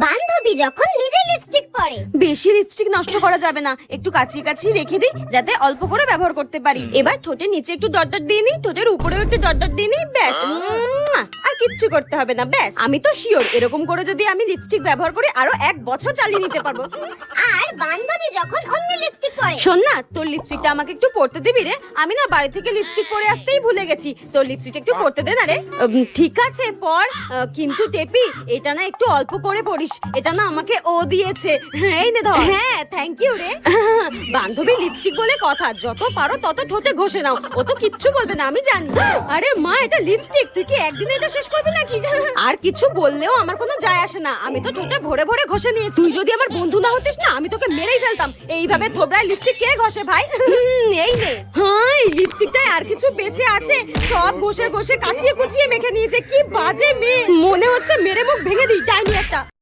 বান্ধবী যখন নিজে লিপস্টিক পরে। বেশি লিপস্টিক নষ্ট করা যাবে না, একটু কাছিয়ে কাছিয়ে রেখে দিই যাতে অল্প করে ব্যবহার করতে পারি। এবার ঠোঁটের নিচে একটু ডট ডট দিয়ে নিই, ঠোঁটের উপরেও একটু ডট ডট দিয়ে নিই, ব্যাস। আর কিচ্ছু করতে হবে না, ব্যাস। আমি তো শিওর এরকম করে যদি আমি লিপস্টিক ব্যবহার করি আরো 1 বছর চালিয়ে নিতে পারবো। আর বান্ধবী যখন অন্য লিপস্টিক পরে। শোন না, তোর লিপস্টিকটা আমাকে একটু পরতে দিবি রে? আমি না বাড়ি থেকে লিপস্টিক পরে আসতেই ভুলে গেছি। তোর লিপস্টিকটা একটু পরতে দে না রে। ঠিক আছে পর, কিন্তু টেপি এটা না একটু অল্প করে পরিস, এটা না আমাকে ও দিয়েছে। এই নে ধর। হ্যাঁ থ্যাংক ইউ রে। বান্ধবী লিপস্টিক বলে কথা, যত পারো তত ঠোঁটে ঘষে নাও, ও তো কিচ্ছু বলবে না আমি জানি। আরে মা, এটা লিপস্টিক, তুই কি একদিনে এটা শেষ করবি নাকি? আর কিছু বললেও আমার কোনো যায় আসে না, আমি তো ঠোঁটে ভরে ভরে ঘষে নিয়েছি। তুই যদি আমার বন্ধু না হতিস না, আমি তোকে মেরেই ফেলতাম। এইভাবে থোবরায় লিপস্টিক কে ঘষে ভাই? এই নে। হ্যাঁ, এই লিপস্টিকটায় আর কিছু বেঁচে আছে, সব ঘষে ঘষে কাচিয়ে কুচিয়ে মেখে নিয়েছে। কি বাজে মেয়ে, মনে হচ্ছে মেরে মুখ ভেঙে দিই, ডাইনি একটা।